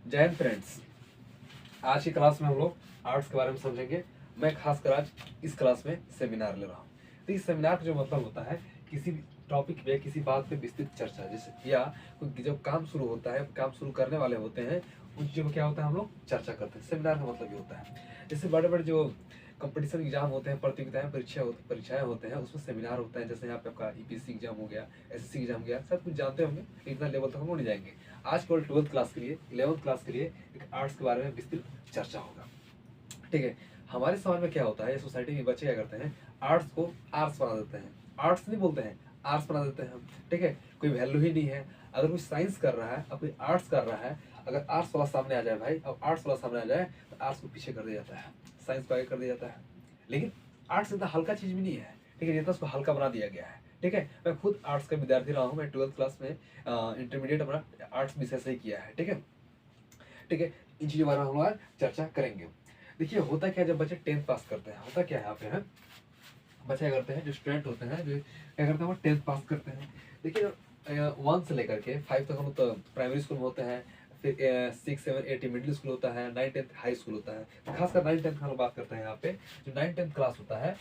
जय हिंद फ्रेंड्स। आज की क्लास में हम लोग आर्ट्स के बारे में समझेंगे। मैं खासकर आज इस क्लास में सेमिनार ले रहा हूँ। तो इस सेमिनार का जो मतलब होता है किसी भी टॉपिक पे, किसी बात पे विस्तृत चर्चा, जैसे या कोई जब काम शुरू होता है, काम शुरू करने वाले होते हैं, उन चीज़ों में क्या होता है, हम लोग चर्चा करते हैं। सेमिनार का मतलब ये होता है। जैसे बड़े बड़े जो कंपटीशन एग्जाम होते हैं, प्रतियोगिताएं, परीक्षाएं होते हैं, उसमें सेमिनार होता है। जैसे यहाँ पे आपका ईपीएससी एग्जाम हो गया, एसएससी एग्जाम हो गया, सब कुछ जानते होंगे। इतना लेवल तक हम लोग नहीं जाएंगे। आज केवल 12th क्लास के लिए, 11th क्लास के लिए एक आर्ट्स के बारे में विस्तृत चर्चा होगा। ठीक है। हमारे समाज में क्या होता है, सोसाइटी में बच्चे क्या करते हैं, आर्ट्स को आर्ट्स बना देते हैं। आर्ट्स नहीं बोलते हैं, आर्ट्स बना देते हैं हम। ठीक है। कोई वैल्यू ही नहीं है। अगर कोई साइंस कर रहा है और कोई आर्ट्स कर रहा है, अगर आर्ट्स वाला सामने आ जाए भाई, अब आर्ट्स वाला सामने आ जाए तो आर्ट्स को पीछे कर दिया जाता है, साइंस को आगे कर दिया जाता है। लेकिन आर्ट्स इतना हल्का चीज भी नहीं है। ठीक है, जितना उसको हल्का बना दिया गया है। ठीक है। मैं खुद आर्ट्स का विद्यार्थी रहा हूँ। मैं 12th क्लास में इंटरमीडिएट अपना आर्ट्स विषय से ही किया है। ठीक है। ठीक है। इन चीजों के बारे में हम लोग चर्चा करेंगे। देखिए होता क्या है, जब बच्चे 10th पास करते हैं, होता क्या है यहाँ पे है, बच्चे क्या करते हैं, जो स्टूडेंट होते हैं, जो क्या करते हैं, वो 10th पास करते हैं। देखिए 1 से लेकर के 5 तक हम लोग तो प्राइमरी स्कूल में होते हैं, फिर 6, 7, 8 मिडिल स्कूल होता है, 9, 10 हाई स्कूल होता है। तो खासकर 9, 10 का हम लोग बात करते हैं यहाँ पे। जो 9, 10 क्लास होता है,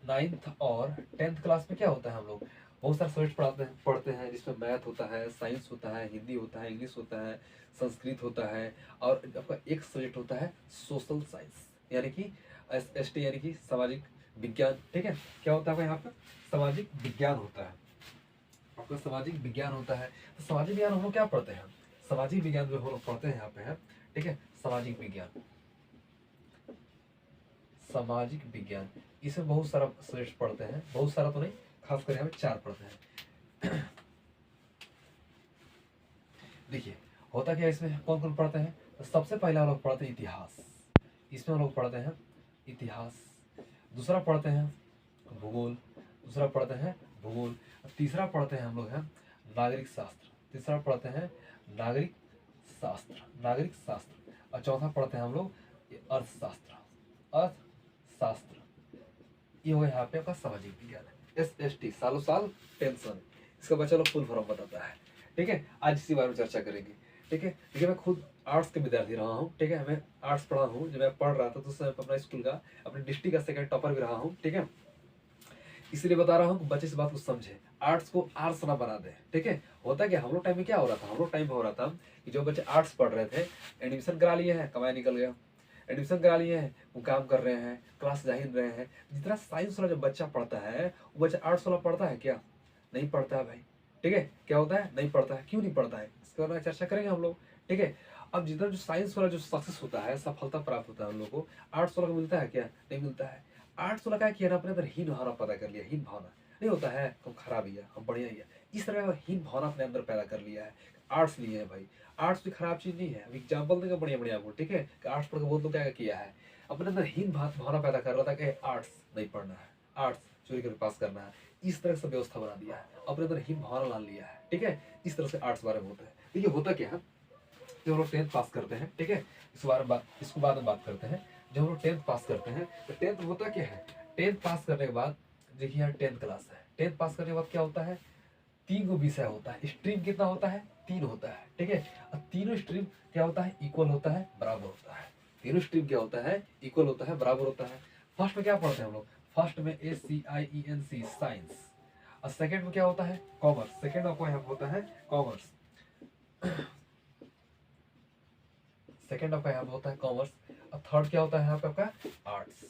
9th और 10th क्लास में क्या होता है, हम लोग बहुत सारे सब्जेक्ट पढ़ते हैं जिसमें मैथ होता है, साइंस होता है, हिंदी होता है, इंग्लिश होता है, संस्कृत होता है, और आपका एक सब्जेक्ट होता है सोशल साइंस, यानी कि ST यानी कि सामाजिक विज्ञान। ठीक है। क्या होता है आपका यहाँ पे, सामाजिक विज्ञान होता है। आपका सामाजिक विज्ञान होता है। तो सामाजिक विज्ञान हम लोग क्या पढ़ते हैं, सामाजिक विज्ञान जो हम लोग पढ़ते हैं यहाँ पे है। ठीक है। सामाजिक विज्ञान, सामाजिक विज्ञान, इसमें बहुत सारा सब्जेक्ट पढ़ते हैं। बहुत सारा तो नहीं, खासकर यहाँ पे 4 पढ़ते हैं। देखिए होता क्या है, इसमें कौन कौन पढ़ते हैं, तो सबसे पहले हम लोग पढ़ते हैं इतिहास। इसमें हम लोग पढ़ते हैं इतिहास। दूसरा पढ़ते हैं भूगोल। दूसरा पढ़ते हैं भूगोल। तीसरा पढ़ते हैं हम लोग हैं नागरिक शास्त्र। तीसरा पढ़ते हैं नागरिक शास्त्र, नागरिक शास्त्र। और चौथा पढ़ते हैं हम लोग अर्थशास्त्र, अर्थशास्त्र। ये हो गया यहाँ पे आपका सामाजिक विज्ञान, SST, सालों साल पेंशन। इसका बच्चा लोग फुल फॉर्म बताता है। ठीक है। आज इसी बारे में चर्चा करेंगे। ठीक है। देखिए मैं खुद आर्ट्स का विद्यार्थी रहा हूँ। ठीक है। मैं आर्ट्स पढ़ा हूँ। जब मैं पढ़ रहा था तो उस समय अपना स्कूल का, अपने डिस्ट्रिक्ट का सेकंड टॉपर भी रहा हूँ। ठीक है। इसलिए बता रहा हूँ कि बच्चे इस बात को समझे, आर्ट्स को आर्ट्स ना बना दे। ठीक है। होता क्या, हम लोग टाइम में क्या हो रहा था, हम लोग टाइम में हो रहा था कि जो बच्चे आर्ट्स पढ़ रहे थे, एडमिशन करा लिए हैं, कमाया निकल गया। एडमिशन करा लिए हैं, वो काम कर रहे हैं, क्लास जा ही नहीं रहे हैं। जितना साइंस वाला जो बच्चा पढ़ता है, वो बच्चा आर्ट्स वाला पढ़ता है क्या, नहीं पढ़ता है भाई। ठीक है। क्या होता है, नहीं पढ़ता है। क्यों नहीं पढ़ता है, इसके बारे में चर्चा करेंगे हम लोग। ठीक है। अब जितना जो साइंस वाला जो सक्सेस होता है, सफलता प्राप्त होता है हम लोग को, आर्ट्स वाला को मिलता है क्या, नहीं मिलता है। आर्ट्स वाला क्या किया ना, अपने अंदर हीन भावना पैदा कर लिया। हीन भावना नहीं होता है हम खराब ही है, हम बढ़िया ही है, इस तरह का हीन भावना अपने अंदर पैदा कर लिया है। आर्ट्स लिए है भाई, आर्ट्स भी खराब चीज नहीं है। अब एग्जाम्पल देंगे बढ़िया बढ़िया आपको। ठीक है। कि आर्ट्स पढ़ के बहुत लोग क्या किया है, अपने अंदर हीन भावना पैदा कर रहा था कि आर्ट्स नहीं पढ़ना है, आर्ट्स चोरी करके पास करना है। इस तरह से व्यवस्था बना दिया है, अपने अंदर हीन भावना ला लिया है। ठीक है। इस तरह से आर्ट्स बारे में होता है। देखिए होता क्या है, जब हम लोग 10th पास करते हैं, ठीक है, इसको बाद में बात करते हैं। जब हम लोग 10th पास करते हैं तो 10th होता क्या है, 10th पास करने के बाद, देखिए यहाँ 10th क्लास है, 10th पास करने के बाद क्या होता है, 3 गो विषय होता है। स्ट्रीम कितना होता है, 3 होता है। ठीक है। और तीनों स्ट्रीम क्या होता है, इक्वल होता है, बराबर होता है। तीनों स्ट्रीम क्या होता है, इक्वल होता है, बराबर होता है। फर्स्ट में क्या पढ़ते हैं हम लोग, फर्स्ट में SCIENC, साइंस। और सेकंड में क्या होता है, कॉमर्स। सेकंड आपको यहाँ होता है कॉमर्स। सेकंड आपका यहाँ पे होता है कॉमर्स। और थर्ड क्या होता है यहाँ पे आपका, आर्ट्स।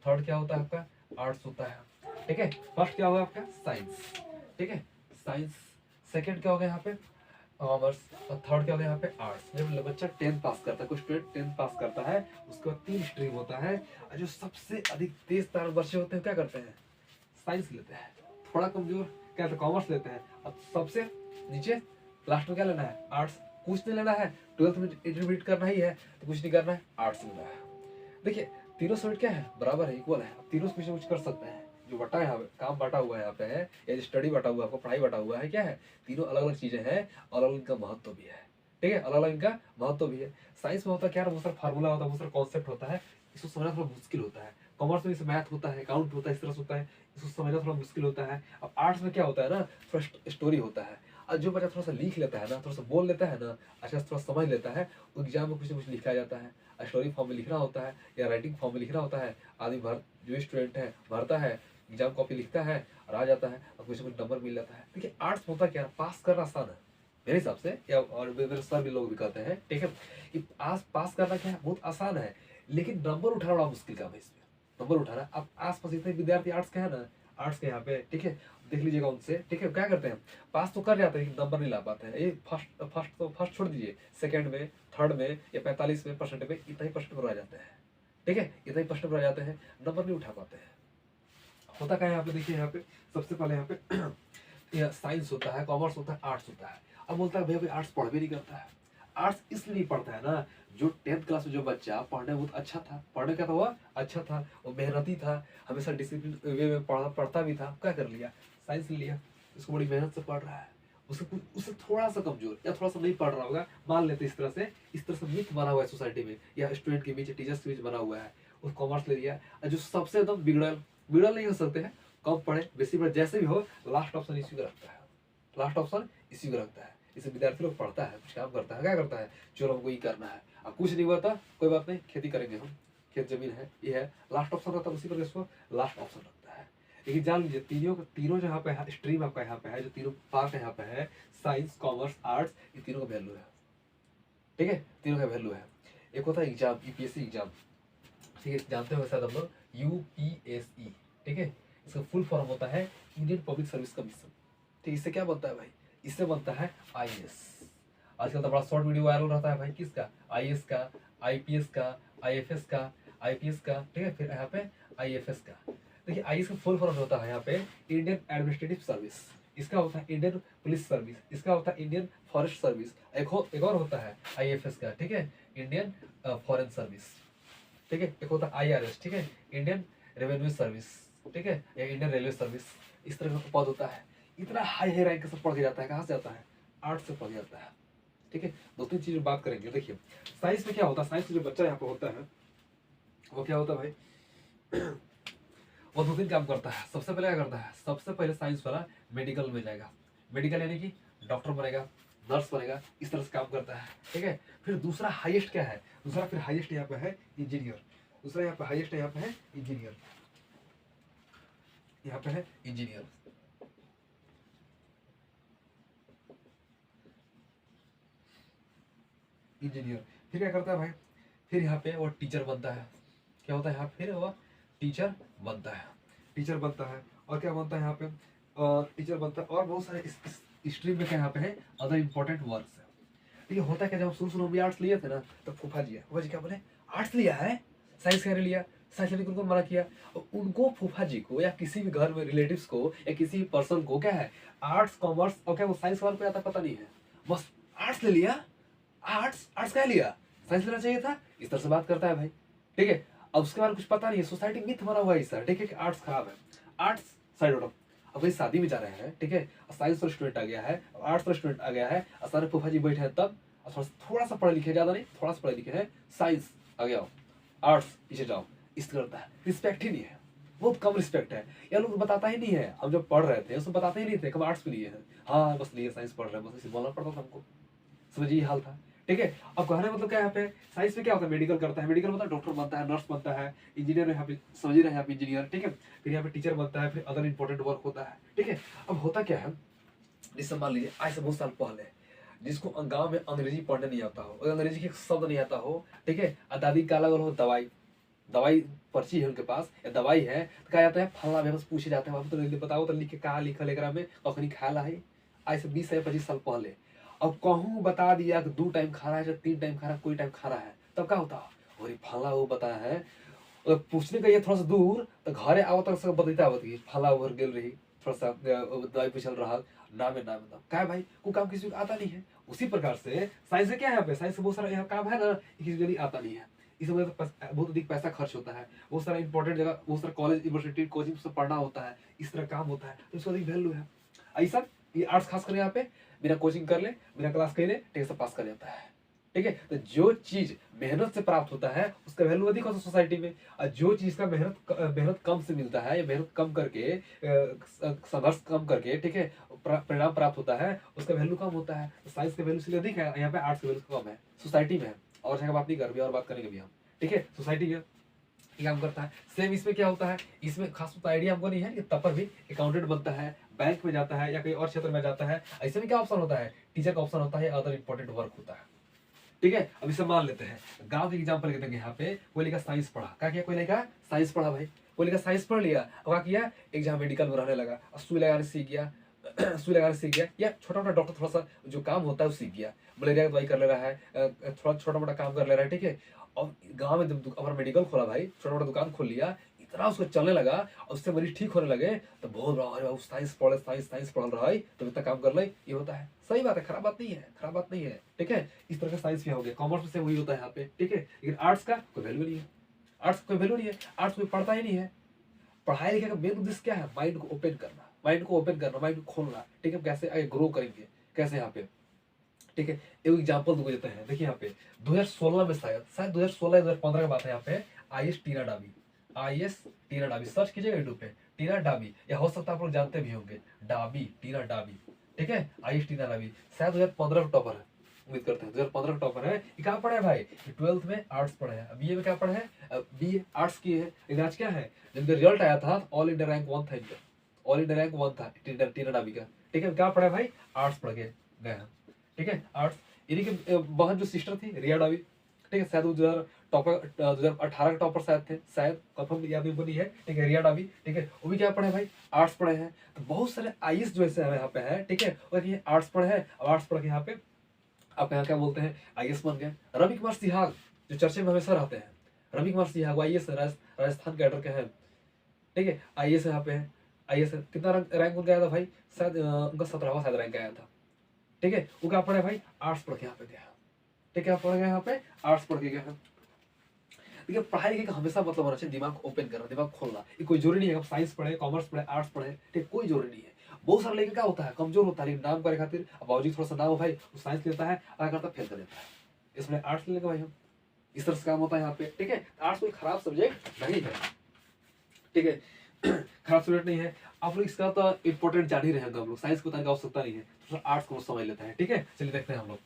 थर्ड क्या होता है आपका, आर्ट्स होता है। ठीक है। फर्स्ट क्या होगा आपका, साइंस। ठीक है, साइंस। सेकंड क्या होगा यहाँ पे, कॉमर्स। और थर्ड क्या होगा यहाँ पे, आर्ट्स। जब बच्चा 10th पास करता है, कोई स्टूडेंट 10th पास करता है, उसके बाद 3 स्ट्रीम होता है। और जो सबसे अधिक तेज तार बच्चे होते हैं क्या करते हैं, साइंस लेते हैं। थोड़ा कमजोर क्या होता है, कॉमर्स लेते हैं। और सबसे नीचे लास्ट में क्या लेना है, आर्ट्स। कुछ नहीं लेना है, 12th में इंटरमीडिएट करना ही है तो कुछ नहीं करना है, आर्ट्स लेना है। देखिए तीनों सब्जेक्ट क्या है, बराबर है, इक्वल है। अब तीनों कुछ ना कुछ कर सकते हैं। जो बटा है यहाँ पे, काम बटा हुआ है यहाँ पे है, या जो स्टडी बटा हुआ है, आपको पढ़ाई बटा हुआ है, क्या है, तीनों अलग अलग चीजें हैं, और अलग इनका महत्व भी है। ठीक है, अलग अलग इनका महत्व भी है। साइंस में होता है क्या, बहुत सारा फार्मूला होता है, बहुत सारा कॉन्सेप्ट होता है, इसको समझना थोड़ा मुश्किल होता है। कॉमर्स में मैथ होता है, अकाउंट होता है, इस तरह से होता है, इसको समझना थोड़ा मुश्किल होता है। अब आर्ट्स में क्या होता है ना, थोड़ा स्टोरी होता है। और जो बच्चा थोड़ा सा लिख लेता है ना, थोड़ा सा बोल लेता है ना, अच्छा थोड़ा समझ लेता है, एग्जाम में कुछ ना कुछ लिखा जाता है, स्टोरी फॉर्म में लिखना होता है या राइटिंग फॉर्म में लिखना होता है, आदमी भर जो स्टूडेंट है भरता है, एग्जाम कॉपी लिखता है और आ जाता है और कुछ ना कुछ नंबर मिल जाता है। देखिए आर्ट्स होता क्या है, पास करना आसान है मेरे हिसाब से, या और मेरे सर भी लोग भी कहते हैं, ठीक है, कि आस पास करना क्या है, बहुत आसान है, लेकिन नंबर उठाना बड़ा मुश्किल काम है इसमें। नंबर उठाना, अब आस पास इतने विद्यार्थी आर्ट्स के हैं ना, आर्ट्स के यहाँ पे, ठीक है, देख लीजिएगा उनसे, ठीक है, क्या करते हैं, पास तो कर जाते हैं लेकिन नंबर नहीं ला पाते हैं। ये फर्स्ट फर्स्ट तो फर्स्ट छोड़ दीजिए, सेकंड में, थर्ड में या 45% में इतना ही परसेंट पर आ जाते हैं, ठीक है, इतना ही परसेंट पर आ जाते हैं, नंबर नहीं उठा पाते हैं। होता क्या है यहाँ पे, देखिए यहाँ पे सबसे पहले यहाँ पे साइंस होता है, कॉमर्स होता है, आर्ट्स होता है। अब बोलता है भैया भाई आर्ट्स पढ़ भी नहीं करता है। आर्ट्स इसलिए नहीं पढ़ता है ना, जो 10th क्लास में जो बच्चा पढ़ने में बहुत अच्छा था, पढ़ने का तो हुआ अच्छा था, वो मेहनती था, हमेशा डिसिप्लिन वे में पढ़ता भी था, क्या कर लिया, साइंस ले लिया, उसको बड़ी मेहनत से पढ़ रहा है, उससे थोड़ा सा कमजोर या थोड़ा सा नहीं पढ़ रहा होगा, मान लेते इस तरह से मिथ बना हुआ है सोसाइटी में या स्टूडेंट के बीच, टीचर्स के बीच बना हुआ है, वो कॉमर्स ले लिया, और जो सबसे एकदम बिगड़ल नहीं हो सकते हैं, कम पढ़े बेसी पढ़े जैसे भी हो, लास्ट ऑप्शन इसी को रखता है, लास्ट ऑप्शन इसी को रखता है। इसे विद्यार्थी लोग पढ़ता है, कुछ काम करता है, क्या करता है, चलो हमको ये करना है, अब कुछ नहीं हुआ था कोई बात नहीं, खेती करेंगे हम, खेत जमीन है, ये है, लास्ट ऑप्शन रहता है, उसी पर इसको लास्ट ऑप्शन रखता है। लेकिन जान लीजिए तीनों जो यहाँ पे है, स्ट्रीम आपका यहाँ पे है, जो तीनों पार्ट यहाँ पे है, साइंस कॉमर्स आर्ट्स, ये तीनों का वैल्यू है, ठीक है, तीनों का वैल्यू है। एक होता है एग्जाम, यूपीएससी एग्जाम, ठीक है, जानते हो शायद हम लोग, यूपीएसई, ठीक है, इसका फुल फॉर्म होता है इंडियन पब्लिक सर्विस कमीशन, ठीक, इससे क्या बनता है भाई, इससे बनता है आईएएस। आजकल तो बड़ा शॉर्ट वीडियो वायरल रहता है भाई, किसका, आईएएस का, आईपीएस का, आईएफएस का, आईपीएस का, ठीक है, फिर यहाँ पे आईएफएस का। देखिए आईएएस का फुल फॉर्म होता है यहाँ पे इंडियन एडमिनिस्ट्रेटिव सर्विस, इसका होता है इंडियन पुलिस सर्विस, इसका होता है इंडियन फॉरेस्ट सर्विस, एक और होता है आईएफएस का, ठीक है, इंडियन फॉरेन सर्विस, ठीक है, एक होता है आईआरएस, ठीक है, इंडियन रेवेन्यू सर्विस, ठीक है, या इंडियन रेलवे सर्विस, इस तरह का पद होता है। इतना हाई रैंक से पढ़ के जाता है, कहाँ से जाता है, आर्ट्स से पढ़ जाता है, ठीक है। दो तीन चीज बात करेंगे। देखिए साइंस में क्या होता है, साइंस में जो बच्चा यहाँ पे होता है वो क्या होता है भाई वो दो तीन काम करता है। सबसे पहले क्या करता है, सबसे पहले साइंस वाला मेडिकल में जाएगा, मेडिकल यानी कि डॉक्टर बनेगा, नर्स बनेगा, इस तरह से काम करता है, ठीक है। फिर दूसरा हाईएस्ट क्या है, दूसरा फिर हाईएस्ट यहाँ पे है इंजीनियर, दूसरा यहाँ पे हाईएस्ट यहाँ पे है इंजीनियर, यहाँ पे है इंजीनियर, इंजीनियर। फिर क्या करता है भाई, फिर यहाँ पे वो टीचर बनता है, क्या होता है यहाँ फिर वो टीचर बनता है, टीचर बनता है, और क्या बनता है यहाँ पे, टीचर बनता है, और बहुत सारे इस स्ट्रीम में क्या यहाँ पे है, अदर इंपॉर्टेंट वर्क्स है। ठीक है, होता क्या, जब शुरू में आर्ट्स लिए थे ना, तब फूफा जी क्या बोले, आर्ट्स लिया है, साइंस कैसे लिया, साइंस लेने को उनको मना किया, और उनको फूफा जी को या किसी भी घर में रिलेटिव्स को या किसी भी पर्सन को क्या है, आर्ट्स कॉमर्स और क्या वो साइंस वाले को आता पता नहीं है, बस आर्ट्स ले लिया, आर्ट्स आर्ट्स क्या लिया, साइंस लेना चाहिए था, इस तरह से बात करता है भाई। ठीक है, अब उसके बारे में कुछ पता नहीं है, सोसाइटी मिथ बना हुआ है इस तरह, ठीक है, कि आर्ट्स खराब है, आर्ट्स साइड आउट। अब कहीं शादी में जा रहे हैं, ठीक है, साइंस का स्टूडेंट आ गया है, आर्ट्स का स्टूडेंट आ गया है, और सारे फूफा जी बैठे हैं तब, और थोड़ा सा पढ़े लिखे, ज्यादा नहीं, थोड़ा सा पढ़े लिखे हैं, साइंस आ गया, आर्ट्स पीछे जाओ, इस करता है, रिस्पेक्ट ही नहीं है, बहुत कम रिस्पेक्ट है। यार लोग बताता ही नहीं है, हम जब पढ़ रहे थे उसमें बताते ही नहीं थे कब आर्ट्स पे लिए हैं, हाँ बस लिए साइंस पढ़ रहे हैं, बस इसे बोलना पड़ता था हमको, समझिए ये हाल था। ठीक है, अब कहने मतलब क्या, यहाँ पे साइंस में क्या होता है, मेडिकल करता है, मेडिकल मतलब डॉक्टर बनता है, नर्स बनता है, इंजीनियर यहाँ पे समझ रहे हैं आप, इंजीनियर, ठीक है, फिर यहाँ पे टीचर बनता है, फिर अदर इंपॉर्टेंट वर्क होता है। ठीक है, अब होता क्या है, जैसे मान लीजिए आज से बहुत साल पहले जिसको गांव में अंग्रेजी पढ़ने नहीं आता हो, और अंग्रेजी के शब्द नहीं आता हो, ठीक है, और दादी का अलग हो दवाई, दवाई पर्ची है उनके पास या दवाई है, तो कहा जाता है फलना बस पूछे जाते हैं, तो बताओ तो लिख के कहा लिखल एकरा में कखनी खाला है, आज से 20 से 25 साल पहले। अब कहूँ बता दिया कि 2 टाइम खा रहा है या 3 टाइम खा रहा है, कोई टाइम खा रहा है, तब क्या होता, और फला वो बताया है, और पूछने का ये थोड़ा सा दूर तो घरे आओ तक सब बतैता बती फला उभर गेल रही, थोड़ा सा दवाई पूछल रहा, नामे नाम क्या है भाई, को काम किसी को आता नहीं है। उसी प्रकार से साइंस में क्या है, यहाँ पे साइंस से बहुत सारा यहाँ काम है ना, किसी को आता नहीं है, इस वजह से बहुत अधिक पैसा खर्च होता है, बहुत सारा इंपॉर्टेंट जगह, बहुत सारा कॉलेज यूनिवर्सिटी कोचिंग सब पढ़ना होता है, इस तरह काम होता है, तो इसको अधिक वैल्यू है। ऐसा ये आर्ट्स खास कर यहाँ पे बिना कोचिंग कर ले, बिना क्लास कर ले, टेस्ट पास कर जाता है। ठीक है। तो जो चीज मेहनत से प्राप्त होता है उसका वैल्यू अधिक होता है सोसाइटी में, और जो चीज का मेहनत कम से मिलता है या मेहनत कम करके संघर्ष कम करके, ठीक है, परिणाम प्राप्त होता है उसका वैल्यू कम होता है। तो साइंस का वैल्यू इसलिए अधिक है, यहाँ पे आर्ट्स का वैल्यू कम है सोसाइटी में। और जगह बात नहीं कर, और बात करेंगे भी हम, ठीक है। सोसाइटी में काम करता है। सेम इसमें क्या होता है, इसमें खास तो आइडिया हमको नहीं है, लेकिन तब पर भी अकाउंटेंट बनता है, बैंक में जाता है या कहीं और क्षेत्र में जाता है। ऐसे में क्या ऑप्शन होता है, टीचर का ऑप्शन होता है, अदर इंपॉर्टेंट वर्क होता है, ठीक है। अब इसे मान लेते हैं, गांव के एग्जांपल लेते हैं। यहाँ पे कोई लड़का साइंस पढ़ा, क्या किया, कोई लड़का साइंस पढ़ा भाई, कोई लड़का साइंस पढ़ लिया, और क्या किया, एक जहाँ मेडिकल में रहने लगा, सुई लगाने सीख गया सुई लगाने सीख गया, या छोटा मोटा डॉक्टर थोड़ा सा जो काम होता है वो सीख गया, मलेरिया की दवाई कर ले रहा है, थोड़ा छोटा मोटा काम कर ले रहा है, ठीक है। और गांव में जब अपना मेडिकल खोला भाई, छोटा मोटा दुकान खोल लिया, इतना उसको चलने लगा और उससे मरीज ठीक होने लगे, तो बहुत रहा, अरे साइंस पढ़े, साइंस पढ़ रहा है तो इतना काम कर ले, ये होता है। सही बात है, खराब बात नहीं है, खराब बात नहीं है, ठीक है। इस तरह का साइंस भी हो गया, कॉमर्स से वही होता है यहाँ पे, ठीक है। लेकिन आर्ट्स का कोई वैल्यू नहीं है, आर्ट्स कोई वैल्यू नहीं है, आर्ट्स कोई पढ़ता ही नहीं है। पढ़ाई लिखाई का मेन उद्देश्य क्या है, माइंड को ओपन करना, माइंड को ओपन करना, माइंड को खोलना, ठीक है। कैसे आगे ग्रो करेंगे, कैसे यहाँ पे, ठीक है। एक एग्जांपल दूंगा देते हैं, देखिए यहाँ पे 2016 में शायद 2016 2015 की बात है। यहाँ पे आईएएस टीना डाबी, आईएएस टीना डाबी सर्च कीजिएगा यूट्यूब पे, टीना डाबी, या हो सकता है आप लोग जानते भी होंगे, डाबी, टीना डाबी, ठीक है। आईएएस टीना डाबी शायद 2015 का टॉपर है, उम्मीद करते हैं 2015 का टॉपर है। ये कहाँ पढ़ा है भाई, 12th में आर्ट्स पढ़ा है, बीए में क्या पढ़ा है, बीए आर्ट्स की है। लेकिन आज क्या है, जब रिजल्ट आया था ऑल इंडिया रैंक 1 था इनका, ऑल इंडिया रैंक 1 था टीना डाबी का, ठीक है। क्या पढ़ा है भाई, आर्ट्स पढ़ के गए हैं, ठीक है, आर्ट्स। इन्हीं की बहन जो सिस्टर थी रिया डाबी, ठीक है, शायद वो 2018 के टॉपर शायद थे, शायद कंफर्म याद नहीं है, ठीक है, रिया डाबी, ठीक है। वो भी क्या पढ़े भाई, आर्ट्स पढ़े हैं। तो बहुत सारे आईएएस जो ऐसे यहाँ पे है, ठीक है, और ये आर्ट्स पढ़े हैं, और आर्ट्स पढ़ के यहाँ पे आप यहाँ क्या बोलते हैं, आईएएस बन गए। रवि कुमार सिहाग जो चर्चे में हमेशा रहते हैं, रवि कुमार सिहाग आईएएस राजस्थान कैडर के हैं, ठीक है, आईएएस यहाँ पे है, आईएएस कितना रैंक उनका आया था भाई, शायद उनका 17वां शायद रैंक आया था, ठीक है। वो क्या पढ़े भाई, आर्ट्स पढ़ के यहाँ पे गया, ठीक है, पढ़ गए यहाँ पे, आर्ट्स पढ़ के गया है। देखिए पढ़ाई लिखाई का हमेशा मतलब होना चाहिए दिमाग को ओपन करना, दिमाग खोलना। ये कोई जरूरी नहीं है आप साइंस पढ़े, कॉमर्स पढ़े, आर्ट्स पढ़े, ठीक, कोई जरूरी नहीं है। बहुत सारे लेके क्या होता है, कमजोर होता है, लेकिन नाम करे खातिर अब बाबूजी थोड़ा सा नाम हो भाई, वो साइंस लेता है, आगे करता फेल कर देता है, इसमें आर्ट्स लेगा भाई हम, इस तरह से काम होता है यहाँ पे, ठीक है। आर्ट्स कोई खराब सब्जेक्ट नहीं है, ठीक है, खराब सब्जेक्ट नहीं है। आप लोग इसका तो इंपॉर्टेंट जान ही रहे हैं, हम लोग साइंस को बताने की आवश्यकता नहीं है, तो आर्ट्स को समझ लेते हैं, ठीक है। चलिए देखते हैं हम लोग,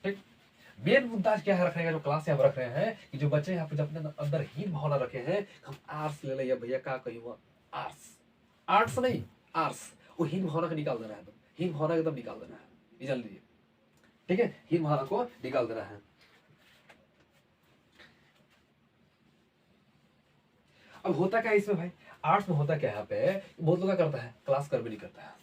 ठीक। मेन मुद्दा क्या है रखने का, जो क्लास यहाँ रख रहे हैं कि जो बच्चे यहाँ पे अपने अंदर हीन भावना रखे हैं, हम आर्ट्स ले लिया भैया, क्या कही हुआ, आर्ट्स, आर्ट्स नहीं आर्ट्स, वो हीन भावना को निकाल देना है, एकदम हीन भावना एकदम निकाल देना है, ये जान लीजिए, ठीक है, हीन भावना को निकाल देना है। अब होता क्या है इसमें भाई, आर्ट्स में होता क्या है, यहाँ पे बहुत लोग क्या करता है, क्लास कर भी नहीं करता है।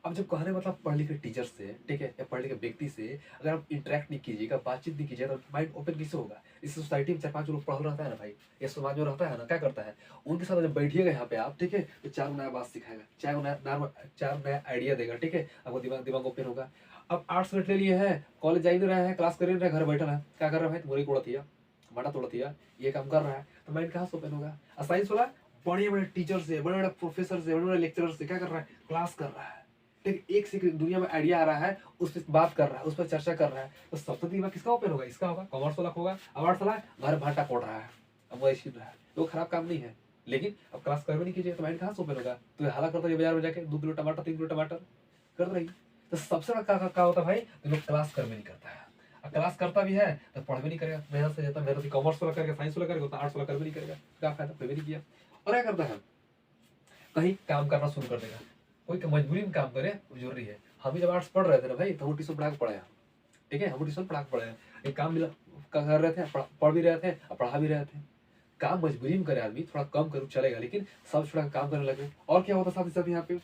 अब जब कहने मतलब पढ़ लिखे टीचर से, ठीक है, या पढ़ लिखे व्यक्ति से अगर आप इंटरेक्ट नहीं कीजिएगा, बातचीत नहीं कीजिएगा, तो माइंड ओपन कैसे होगा। इस सोसाइटी में 4-5 लोग पढ़ रहता है ना भाई, ये समाज में रहता है ना, क्या करता है, उनके साथ जब बैठिएगा यहाँ पे आप, ठीक है, तो 4 नया बात सिखाएगा, 4 नया आइडिया देगा, ठीक है, आपको दिमाग ओपन होगा। अब आर्ट्स ले लिए हैं, कॉलेज जा ही नहीं रहे हैं, क्लास कर ही नहीं रहे, घर बैठा है, क्या कर रहा है भाई, मोरी कोड़ा दिया, भाटा तोड़ दिया, ये काम कर रहा है, तो माइंड कहाँ से ओपन होगा। और साइंस वाला बड़े बड़े टीचर से, बड़े बड़े प्रोफेसर से, बड़े बड़े लेक्चरर से क्या कर रहा है, क्लास कर रहा है, ठीक, एक से दुनिया में आइडिया आ रहा है, उस पर बात कर रहा है, उस पर चर्चा कर रहा है, तो सबसे दिमाग किसका ओपन होगा, इसका होगा। कॉमर्स वाला होगा, अब आर्ट्स वाला घर भाटा कोड़ रहा है, अब वो ऐसी रहा है, तो खराब काम नहीं है, लेकिन अब क्लास कर भी नहीं कीजिए तो माइंड कहाँ से ओपन होगा। तो हाला करता है बाजार में जाके 2 किलो टमाटर 3 किलो टमाटर कर रही, तो सबसे बड़ा क्या होता है भाई, तो लोग क्लास कर भी नहीं करता है, और क्लास करता भी है तो पढ़ भी नहीं करेगा, मेहनत से जाता है, मेहनत कॉमर्स वाला करके साइंस वाला करेगा, तो आर्ट्स वाला कर भी नहीं करेगा, क्या फायदा, कोई भी नहीं किया। और क्या करता है, कहीं काम करना शुरू कर देगा, कोई मजबूरी में काम करे, जरूरी है। हम भी जब आर्ट्स पढ़ रहे थे ना भाई, तो हम ट्यूशन पढ़ा के पढ़े हैं, ठीक है, हम ट्यूशन पढ़ा के पढ़े हैं, एक काम मिला कर रहे थे, पढ़ भी रहे थे और पढ़ा भी रहे थे। काम मजबूरी में करे आदमी, थोड़ा कम करूँ चलेगा, लेकिन सब छोड़ा काम करने लगे। और क्या होता है साथ ही साथ यहाँ पे,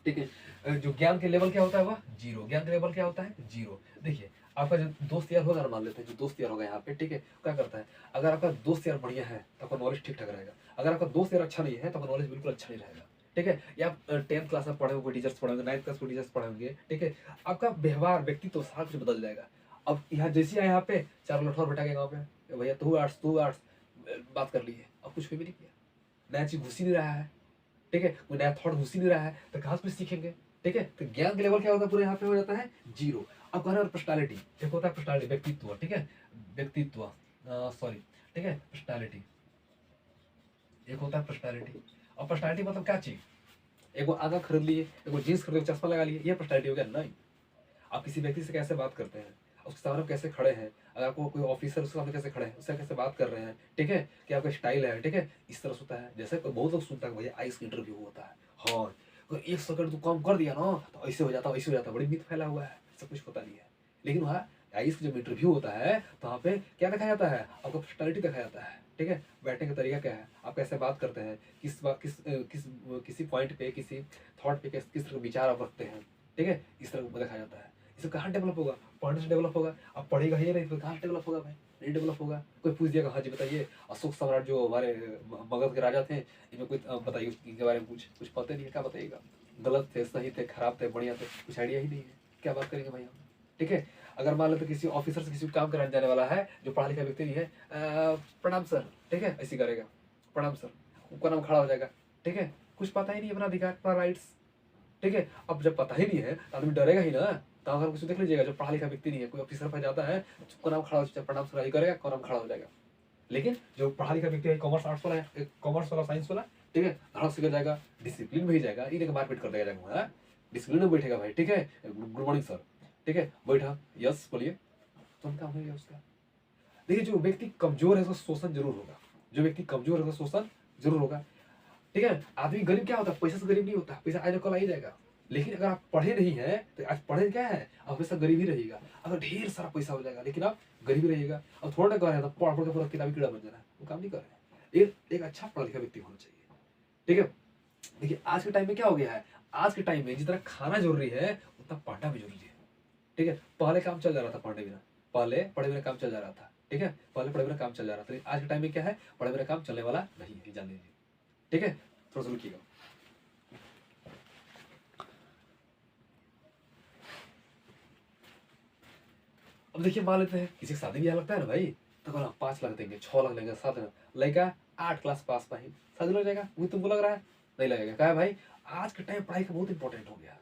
ठीक है, जो ज्ञान के लेवल क्या होता है वह जीरो, ज्ञान का लेवल क्या होता है जीरो। देखिए आपका जो दोस्त यार होगा ना, मान लेते हैं जो दोस्त यार होगा यहाँ पे, ठीक है, क्या करता है, अगर आपका दोस्त यार बढ़िया है तो आपका नॉलेज ठीक ठाक रहेगा, अगर आपका दोस्त यार अच्छा नहीं है तो आपका नॉलेज बिल्कुल अच्छा नहीं रहेगा, ठीक है। या आप 10th क्लास में पढ़े होंगे, टीचर्स पढ़े होंगे, 9th क्लास में टीचर्स पढ़े होंगे, ठीक है, आपका व्यवहार व्यक्तित्व सारा कुछ बदल जाएगा। अब यहाँ जैसे यहाँ पे 4 लठौर बैठा के गाँव पे, भैया तू आर्ट्स बात कर ली है, अब कुछ भी नहीं किया, नया चीज घुस ही नहीं रहा है, ठीक है, कोई नया थॉट घुस ही नहीं रहा है, तो कहाँ से कुछ सीखेंगे, ठीक है। तो ज्ञान के लेवल क्या होता है पूरे यहाँ पे हो जाता है जीरो। अब कह रहे हैं पर्सनालिटी, एक होता है पर्सनालिटी व्यक्तित्व, ठीक है, व्यक्तित्व सॉरी, ठीक है, पर्सनालिटी, एक होता है पर्सनालिटी। और पर्सनालिटी मतलब क्या चीज, एगो आगा खरीद लिए, एगो जींस खरीदे, चश्मा लगा लिए, ये पर्सनालिटी हो गया? नहीं। आप किसी व्यक्ति से कैसे बात करते हैं, उसके सामने आप कैसे खड़े हैं, अगर आपको कोई ऑफिसर उसके सामने कैसे खड़े हैं, उससे कैसे बात कर रहे हैं, ठीक है, कि आपका स्टाइल है, ठीक है, इस तरह से होता है। जैसे कोई बहुत लोग सुनता है भैया आईएएस का इंटरव्यू होता है, हाँ अगर 1 सेकंड तो कम कर दिया ना तो ऐसे हो जाता, वैसे हो जाता, बड़ी मिथ फैला हुआ है, सब कुछ होता नहीं है। लेकिन वहाँ आईएएस का जब इंटरव्यू होता है तो वहाँ पे क्या देखा जाता है, आपका पर्सनैलिटी देखा जाता है, ठीक है, बैठने का तरीका क्या है, आप कैसे बात करते हैं, किस बात किसी पॉइंट पे, किसी थॉट पे किस तरह के विचार आप रखते हैं, ठीक है, इस तरह को देखा जाता है। इसे कहाँ डेवलप होगा, पढ़ने से डेवलप होगा। आप पढ़ेगा ही नहीं तो कहाँ से डेवलप होगा भाई, नहीं डेवलप होगा। कोई पूछ दिया हाँ जी बताइए अशोक सम्राट जो हमारे मगध के राजा थे, इनमें कोई बताइए इनके बारे में, कुछ कुछ पता नहीं है, क्या बताइएगा, गलत थे, सही थे, खराब थे, बढ़िया थे, कुछ आइडिया ही नहीं है, क्या बात करेंगे भाई हम, ठीक है। अगर मान लो तो किसी ऑफिसर से किसी को काम कराने जाने वाला है जो पढ़ा लिखा व्यक्ति नहीं है, प्रणाम सर, ठीक है, ऐसी करेगा, प्रणाम सर, ऊपर नाम खड़ा हो जाएगा, ठीक है, कुछ पता ही नहीं अपना अधिकार, अपना राइट्स, ठीक है। अब जब पता ही नहीं है तो आदमी डरेगा ही ना। तो अगर कुछ देख लीजिएगा जो पढ़ा लिखा व्यक्ति नहीं है, कोई ऑफिसर पर जाता है, उसको नाम खड़ा हो जाए, प्रणाम सर करेगा, को नाम खड़ा हो जाएगा। लेकिन जो पढ़ा लिखा व्यक्ति है, कॉमर्स आर्ट्स वाला है, कॉमर्स वाला, साइंस वाला, ठीक है, धड़क से जाएगा, डिसिप्लिन में ही जाएगा, इन्हें मारपीट कर देगा जाएगा, डिसिप्लिन में बैठेगा भाई, ठीक है, गुड मॉर्निंग सर, ठीक है, बैठा, यस बोलिए, तो काम हो गया उसका। देखिए जो व्यक्ति कमजोर है उसका शोषण जरूर होगा, जो व्यक्ति कमजोर है उसका शोषण जरूर होगा, ठीक है। आदमी गरीब क्या होता है, पैसा से गरीब नहीं होता, पैसा आज कल आ ही जाएगा। लेकिन अगर आप पढ़े नहीं है तो आज पढ़े क्या है, आप हमेशा गरीब ही रहिएगा। अगर ढेर सारा पैसा हो जाएगा लेकिन आप गरीब ही रहिएगा, अब थोड़ा कर रहे हैं तो पढ़ पढ़ के पूरा किताबी कीड़ा बन जाना है, वो काम नहीं कर रहे हैं। एक अच्छा पढ़ा लिखा व्यक्ति होना चाहिए, ठीक है। देखिए आज के टाइम में क्या हो गया है, आज के टाइम में जितना खाना जरूरी है उतना पढ़ना भी जरूरी है, ठीक है। पहले काम चल जा रहा था पढ़ने बिना, पहले पढ़े बिना काम चल जा रहा था, ठीक है, पहले पढ़े बिना काम चल जा रहा था। लेकिन आज के टाइम में क्या है, पढ़े बिना काम चलने वाला नहीं है, जान लीजिए, ठीक है। थोड़ा सा रुकिएगा। अब देखिए मान लेते हैं किसी की शादी ब्याह लगता है ना भाई, तो कहना 5 लाख देंगे, 6 लाख लेंगे, 7 लाख, लड़का 8 क्लास पास पाही शादी हो जाएगा, वही तुमको लग रहा है नहीं लगेगा। क्या है भाई, आज के टाइम पढ़ाई का बहुत इंपॉर्टेंट हो गया,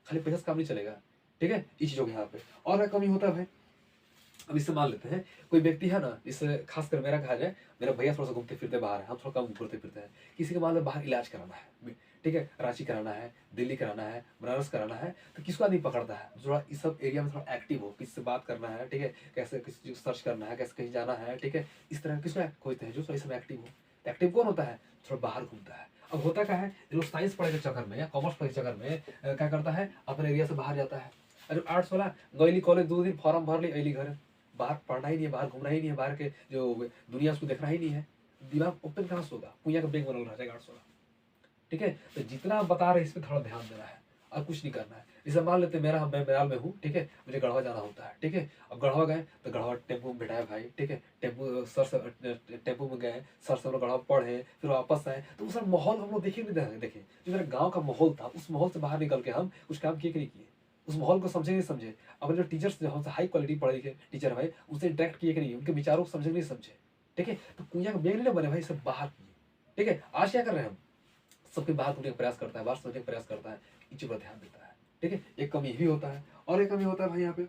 खाली पैसा से काम नहीं चलेगा, ठीक है, ये चीज हो गया यहाँ पे। और क्या कमी होता है भाई, अब इससे मान लेते हैं कोई व्यक्ति है ना, इससे खासकर मेरा कहा जाए, मेरा भैया थोड़ा सा घूमते फिरते बाहर है, हम थोड़ा कम घूमते फिरते हैं। किसी के मान लो बाहर इलाज कराना है, ठीक है, रांची कराना है, दिल्ली कराना है, बनारस कराना है, तो किसको आदमी पकड़ता है, थोड़ा इस सब एरिया में थोड़ा एक्टिव हो, किससे बात करना है, ठीक है, कैसे किसी चीज सर्च करना है, कैसे कहीं जाना है, ठीक है, इस तरह किसको खोजते हैं जो थोड़ा इसमें एक्टिव हो। एक्टिव कौन होता है, थोड़ा बाहर घूमता है। अब होता क्या है, जो साइंस पढ़े के चक्कर में या कॉमर्स पढ़े के चक्कर में क्या करता है, अपने एरिया से बाहर जाता है। अरे आर्ट्स वाला गईली कॉलेज 2 दिन फॉर्म भर ली, अली घर, बाहर पढ़ना ही नहीं है, बाहर घूमना ही नहीं है, बाहर के जो दुनिया उसको देखना ही नहीं है, दिमाग ओपन कहाँ से होगा, पुइया का बैग बनल रह जाएगा 800, ठीक है। तो जितना आप बता रहे हैं इस पर थोड़ा ध्यान देना है और कुछ नहीं करना है। जैसे मान लेते मैं बंगाल में हूँ, ठीक है, मुझे गढ़वा जाना होता है, ठीक है, अब गढ़वा गए तो गढ़वा टेम्पो में बैठाए भाई, ठीक है, टेम्पो सर से टेम्पो में गए, सर से हम लोग गढ़वा पढ़े, फिर वापस आए, तो वो सर माहौल हम लोग देखे नहीं देखे, जो मेरा गाँव का माहौल था उस माहौल से बाहर निकल के हम कुछ काम किए कि नहीं किए, उस माहौल को समझे नहीं समझे। अपने जो टीचर्स जो हमसे हाई क्वालिटी पढ़े लिखे टीचर भाई उससे इंटरेक्ट किए कि नहीं, उनके विचारों को समझे नहीं समझे, ठीक है। तो कुइया का बेग नहीं बने भाई, सब बाहर किए, ठीक है। आज क्या कर रहे हैं हम, सबके बाहर होने का प्रयास करता है, बाहर सोचने का प्रयास करता है, इन चीजों पर ध्यान देता है, ठीक है। एक कमी भी होता है, और एक कमी होता है भाई यहाँ पे,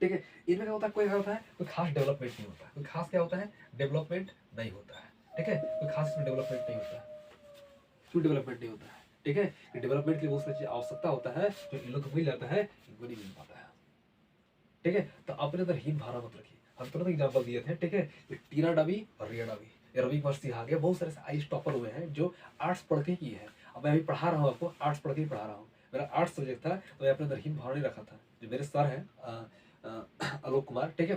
ठीक है। इनमें क्या होता है, कोई क्या होता है, कोई खास डेवलपमेंट नहीं होता, कोई खास क्या होता है, डेवलपमेंट नहीं होता है, ठीक है, कोई खास इसमें डेवलपमेंट नहीं होता है। क्यों डेवलपमेंट नहीं होता है, ठीक है, डेवलपमेंट की बहुत सारी आवश्यकता होता है जो इन लोग को मिल जाता है, इनको नहीं मिल पाता है, ठीक है। तो अपने अंदर हीन भावना मत रखिए। हम तुरंत एग्जाम्पल दिए थे, ठीक है, टीना डाबी और रिया डाबी, रवि कुमार सिंह गया, बहुत सारे आईएएस टॉपर हुए हैं जो आर्ट्स पढ़ के किए हैं। अब मैं अभी पढ़ा रहा हूँ आपको, आर्ट्स पढ़ के ही पढ़ा रहा हूँ, मेरा आर्ट्स सब्जेक्ट था, तो मैं अपने अंदर हीन भावना नहीं रखा था। जो मेरे सर हैं आलोक कुमार, ठीक है,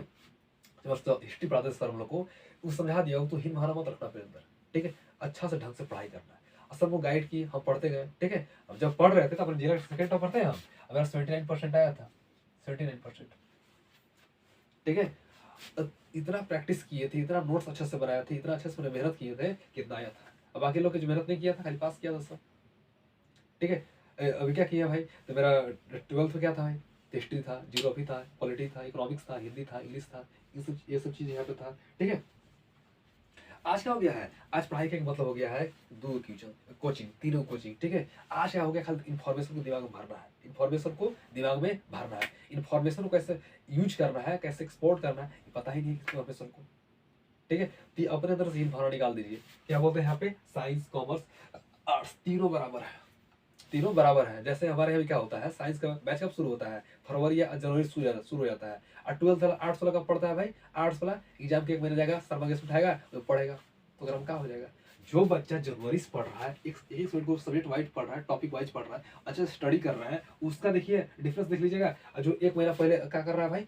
जो हिस्ट्री पढ़ाते सर हम लोग को, वो समझा दिया तो हीन भावना मत रखना अपने अंदर, ठीक है, अच्छा से ढंग से पढ़ाई करना है। और सब वो गाइड की, हम पढ़ते गए, ठीक है। अब जब पढ़ रहे थे तो अपने जिला सेकेंड टॉपर थे हम, अब मेरा 79% आया था, 79%, ठीक है। इतना प्रैक्टिस किए थे, इतना नोट्स अच्छे से बनाए थे, इतना अच्छे से मेहनत किए थे, कितना आया था। अब बाकी लोग जो मेहनत नहीं किया था, खाली पास किया था सब, ठीक है। अभी क्या किया भाई, तो मेरा 12th में क्या था भाई, हिस्ट्री था, जियोग्राफी था, पॉलिटी था, इकोनॉमिक्स था, हिंदी था, इंग्लिश था, ये सब चीज़ यहाँ पे था, ठीक है। आज क्या हो गया है, आज पढ़ाई का एक मतलब हो गया है दो कोचिंग, तीनों कोचिंग, ठीक है। आज क्या हो गया, खाली इन्फॉर्मेशन को दिमाग में भरना है, इन्फॉर्मेशन को दिमाग में भरना है, इन्फॉर्मेशन को कैसे यूज करना है, कैसे एक्सपोर्ट करना है, ये पता ही नहीं इन्फॉर्मेशन को, ठीक है। तो अपने अंदर से भावना निकाल दीजिए। क्या बोलते हैं यहाँ पे, साइंस कॉमर्स आर्ट्स तीनों बराबर है, तीनों बराबर है। जैसे हमारे यहाँ क्या होता है, साइंस का बैच कब शुरू होता है, फरवरी या जनवरी शुरू हो जाता है। और 12th वाला आर्ट्स वाला कब पढ़ता है भाई, आर्ट्स वाला एग्जाम के एक महीने जाएगा, समर गेस्ट उठाएगा तो पढ़ेगा, तो ग्राम क्या हो जाएगा। जो बच्चा जनवरी से पढ़ रहा है, एक सब्जेक्ट को सब्जेक्ट वाइज पढ़ रहा है, टॉपिक वाइज पढ़ रहा है, अच्छा स्टडी कर रहा है, उसका देखिए डिफरेंस देख लीजिएगा। और जो एक महीना पहले क्या कर रहा है भाई,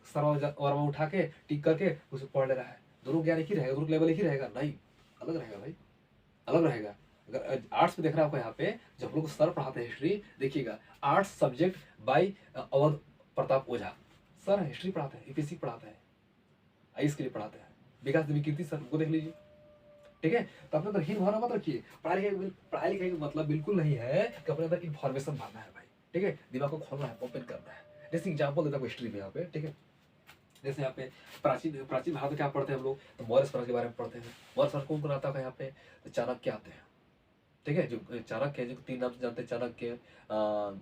सरमा उठा के टिक करके उसे पढ़ ले रहा है, दोनों ज्ञान एक ही रहेगा, दोनों लेवल एक ही रहेगा, नहीं अलग रहेगा भाई, अलग रहेगा। अगर आर्ट्स में देख रहा है आपको यहाँ पे, जब हम लोग सर पढ़ाते हैं हिस्ट्री, देखिएगा arts subject by Awadh Pratap Ojha sir history पढ़ाते हैं, ईपीसी पढ़ाते हैं, आईएएस के लिए पढ़ाते हैं, विकास देवी कीर्ति सर को देख लीजिए, ठीक है। तो अपने अंदर हीन भावना मत रखिए। पढ़ाई लिखाई का मतलब बिल्कुल नहीं है कि अपने अंदर इन्फॉर्मेशन भरना है भाई, ठीक है, दिमाग को खोलना है, ओपन करना है। जैसे एग्जाम्पल देता हूँ हिस्ट्री में यहाँ पे, ठीक है। जैसे यहाँ पे प्राचीन प्राचीन भारत में क्या पढ़ते हैं हम लोग, तो मौर्य साम्राज्य के बारे में पढ़ते हैं। मौर्य साम्राज्य कौन आता है यहाँ पे, तो चाणक्य आते हैं, ठीक है। जो चाणक्य है, जो 3 नाम से जानते हैं, चाणक्य,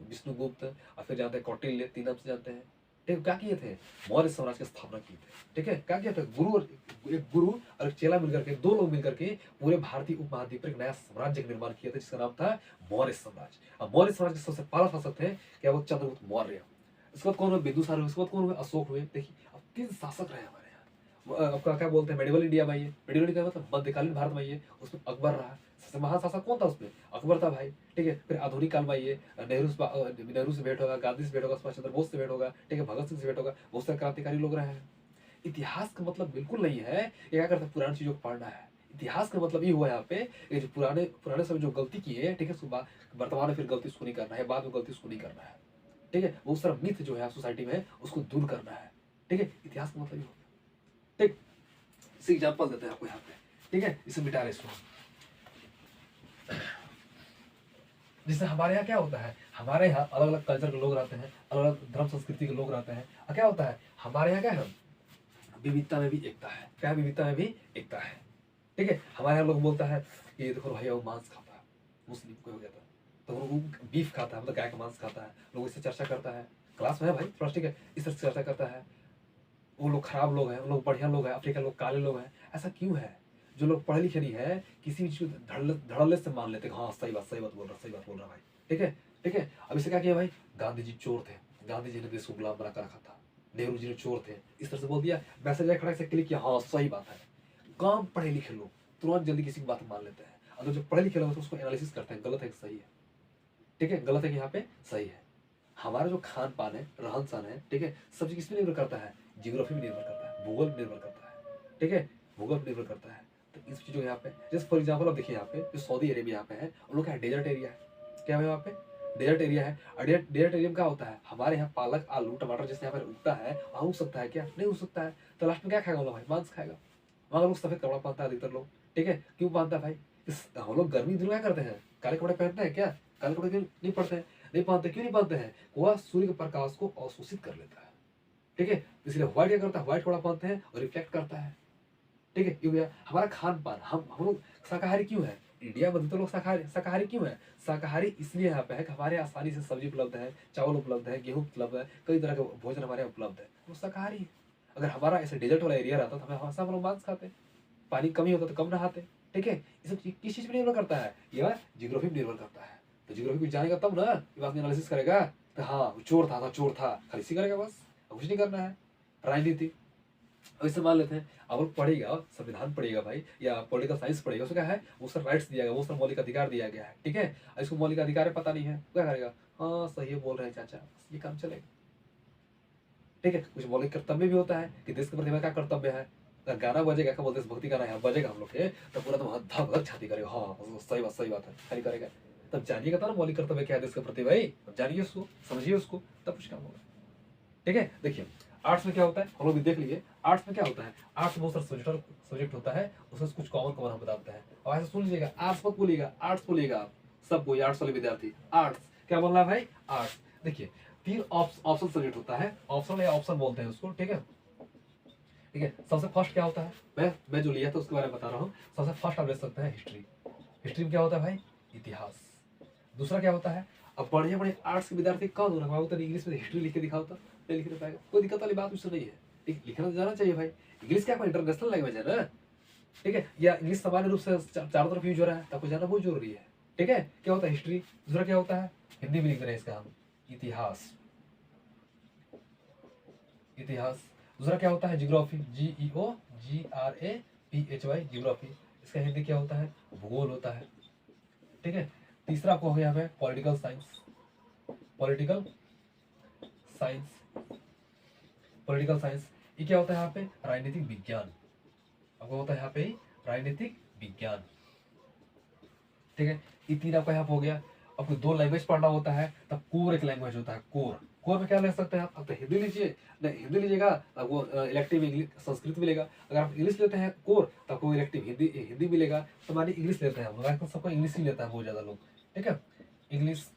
विष्णुगुप्त, और फिर जानते हैं कौटिल्य, 3 नाम से जानते हैं, ठीक है। क्या किए थे, मौर्य साम्राज्य की स्थापना की थी, ठीक है। क्या किया था, एक गुरु और एक चेला मिलकर के, 2 लोग मिलकर के पूरे भारतीय उपमहाद्वीप पर एक नया साम्राज्य का निर्माण किया था, जिसका नाम था मौर्य साम्राज्य। अब मौर्य साम्राज्य के सबसे पहला शासक थे क्या, वो चंद्रगुप्त मौर्य। इसके बाद कौन हुए, बिंदुसार हुए, इसके बाद कौन हुए, अशोक हुए। देखिए अब 3 शासक रहे हमारे यहाँ। आपका क्या बोलते हैं, मेडिवल इंडिया में आइए, मेडिवल इंडिया मतलब मध्यकालीन भारत में आइए, उसमें अकबर रहा, सबसे महाशासक कौन था उसमें, अकबर था भाई, ठीक है। फिर आधुनिक काल में आइए, नेहरू से भेंट होगा, गांधी से भेंट होगा, सुभाष चंद्र बोस से भेंट होगा, ठीक है, भगत सिंह से भेंट होगा, बहुत सारे क्रांतिकारी लोग रहे हैं। इतिहास का मतलब बिल्कुल नहीं है ये क्या करता है, पुरानी चीजों को पढ़ना है। इतिहास का मतलब ये हुआ यहाँ पे, ये जो पुराने पुराने समय जो गलती की है, ठीक है, उसको वर्तमान में फिर गलती उसको नहीं करना है, बाद में गलती उसको नहीं करना है, ठीक है। बहुत सारा मिथ जो है सोसाइटी में उसको दूर करना है, ठीक है। इतिहास का मतलब ये होता है, ठीक। इसे एग्जाम्पल देते हैं आपको यहाँ पे, ठीक है, इसे मिटा रहे इसको। जिससे हमारे यहाँ क्या होता है, हमारे यहाँ अलग अलग कल्चर के लोग रहते हैं, अलग अलग धर्म संस्कृति के लोग रहते हैं। और क्या होता है हमारे यहाँ, क्या है, विविधता में भी एकता है। क्या विविधता में भी एकता है, ठीक है। हमारे यहाँ लोग बोलता है ये देखो भाई वो मांस खाता है, मुस्लिम कोई हो गया था तो वो बीफ खाता है, मतलब गाय का मांस खाता है, लोग इससे चर्चा करता है, क्लास में है भाई थोड़ा, ठीक है, इस तरह से चर्चा करता है। वो लोग खराब लोग हैं, वो लोग बढ़िया लोग हैं, अफ्रीका लोग काले लोग हैं। ऐसा क्यों है, जो लोग पढ़े लिखे नहीं है, किसी भी चीज धड़ल्ले से मान लेते हैं, हाँ सही बात बोल रहा, सही बात बोल रहा भाई, ठीक है, ठीक है। अब इसे क्या किया भाई, गांधी जी चोर थे, गांधी जी ने देश को गुलाम बना कर रखा था, नेहरू जी ने चोर थे, इस तरह से बोल दिया, मैसेज खड़ा से क्लिक किया, हाँ सही बात है। कम पढ़े लिखे लोग तुरंत जल्दी किसी की बात मान लेते हैं, अगर जो पढ़े लिखे लोग तो उसको एनालिसिस करते हैं, गलत है कि सही है, ठीक है, गलत है कि यहाँ पे सही है। हमारा जो खान पान है, रहन सहन है, ठीक है, सब चीज किस पे निर्भर करता है, जियोग्राफी में निर्भर करता है, भूगोल में निर्भर करता है, ठीक है, भूगोल पे निर्भर करता है। तो इस चीजों यहाँ पे जैसे फॉर एग्जाम्पल आप देखिए, यहाँ पे जो सऊदी अरेबिया यहाँ पे है, उन लोग का डेजर्ट एरिया है, क्या है वहाँ पे, डेजर्ट एरिया है। और डेजर्ट एरिया में क्या होता है, हमारे यहाँ पालक आलू टमाटर जैसे यहाँ पर उगता है, वहाँ उग सकता है क्या, नहीं उग सकता है। तो लास्ट में क्या खाएगा भाई, मांस खाएगा। वहाँ लोग सफेद कपड़ा पहनता है अधिकतर लोग, ठीक है, क्यों पहनता है भाई, हम लोग गर्मी दिन क्या करते हैं, काले कपड़े पहनते हैं क्या, काले कपड़े क्यों नहीं पड़ते हैं, नहीं पहनते, क्यों नहीं पहनते हैं, वह सूर्य के प्रकाश को अवशोषित कर लेता है, ठीक है। इसलिए व्हाइट क्या करता है, व्हाइट कपड़ा पहनते हैं और रिफ्लेक्ट करता है, ठीक है। क्यों भैया, हमारा खान पान, हम लोग शाकाहारी क्यों है, इंडिया में तो लोग शाकाहारी शाकाहारी क्यों है, शाकाहारी इसलिए यहाँ पे है कि हमारे आसानी से सब्जी उपलब्ध है, चावल उपलब्ध है, गेहूँ उपलब्ध है, कई तरह के भोजन हमारे यहाँ उपलब्ध है, वो शाकाहारी है। अगर हमारा ऐसे डेजर्ट वाला एरिया रहता तो हमें हमेशा हम लोग मांस खाते, पानी कमी होता तो कम नहाते, ठीक है। ये सब किस चीज पर निर्भर करता है, ये जियोग्राफी पर निर्भर करता है। तो जियोग्राफी कुछ जानेगा तब ना ये बात एनालिसिस करेगा, तो हाँ वो चोर था चोर था, खाली इसी करेगा बस, कुछ नहीं करना है। राजनीति वैसे मान लेते हैं, अब लोग पढ़ेगा, संविधान पढ़ेगा भाई, या पॉलिटिकल साइंस पढ़ेगा, उसको क्या है, वो सर राइट्स दिया गया, वो सर मौलिक अधिकार दिया गया है, ठीक है। और इसको मौलिक अधिकार पता नहीं है, क्या करेगा, हाँ सही है बोल रहे हैं चाचा, ये काम चलेगा, ठीक है। कुछ मौलिक कर्तव्य भी होता है कि देश के प्रति क्या कर्तव्य है, अगर गाना बजेगा, क्या बोलते हैं भक्ति गाना यहाँ बजेगा हम लोग के, तो पूरा तो धक धक छाती करेगा, हाँ सही बात है, खाली करेगा। तब जानिएगा तो ना मौलिक कर्तव्य क्या है देश के प्रति भाई, तब जानिए उसको, समझिए उसको, तब कुछ काम होगा, ठीक है। देखिए आर्ट्स में क्या होता है, हम लोग भी देख लिए, आर्ट्स में क्या होता है, आर्ट्स में बहुत सारा सब्जेक्ट होता है, उसमें कुछ कॉमन कॉमन हम बताते हैं। और ऐसा सुन लीजिएगा, आर्ट्स मत बोलिएगा, आर्ट्स बोलिएगा आप, सब कोई आर्ट्स वाले विद्यार्थी, आर्ट्स क्या बोलना है भाई, आर्ट्स। देखिए 3 ऑप्शन सब्जेक्ट होता है, ऑप्शनल या ऑप्शन बोलते हैं उसको, ठीक है। ठीक है। सबसे फर्स्ट क्या होता है, मैं जो लिया था उसके बारे में बता रहा हूँ। सबसे फर्स्ट आप ले सकते हैं हिस्ट्री। हिस्ट्री में क्या होता है भाई, इतिहास। दूसरा क्या होता है, अब बढ़िया बड़े आर्ट्स के विद्यार्थी कौन हो रहा है, तो इंग्लिश में हिस्ट्री लिख के दिखाओ तो नहीं लिख नहीं पाएगा। कोई दिक्कत वाली बात उससे नहीं है, ठीक, लिखना तो जाना चाहिए भाई। इंग्लिश क्या कोई इंटरनेशनल लैंग्वेज है ना, ठीक है। या इंग्लिश सामान्य रूप से चारों तरफ यूज हो रहा है, तब जानना बहुत जरूरी है, ठीक है। क्या होता है हिस्ट्री। दूसरा क्या होता है, हिंदी में लिख रहे हैं इसका हम, इतिहास। इतिहास। दूसरा क्या होता है, जियोग्राफी, GEOGRAPHY, जियोग्राफी। इसका हिंदी क्या होता है, भूगोल होता है, ठीक है। तीसरा आपको हो गया हमें political science. Political science, political science ये क्या होता है यहाँ पे, राजनीतिक विज्ञान। आपको होता है यहाँ पे राजनीतिक विज्ञान, ठीक है। ये तीन आपका यहाँ पे हो गया। आपको दो लैंग्वेज पढ़ना होता है तब कोर एक लैंग्वेज होता है, कोर। कोर में क्या ले सकते हैं आप, तो हिंदी लीजिए, नहीं हिंदी लीजिएगा वो इलेक्टिव इंग्लिश संस्कृत मिलेगा। अगर आप इंग्लिश लेते हैं कोर तो आपको इलेक्टिव हिंदी हिंदी मिलेगा। तो मानिए इंग्लिश लेते हैं, आजकल सबको इंग्लिश ही लेता है बहुत ज़्यादा लोग, ठीक है। इंग्लिश।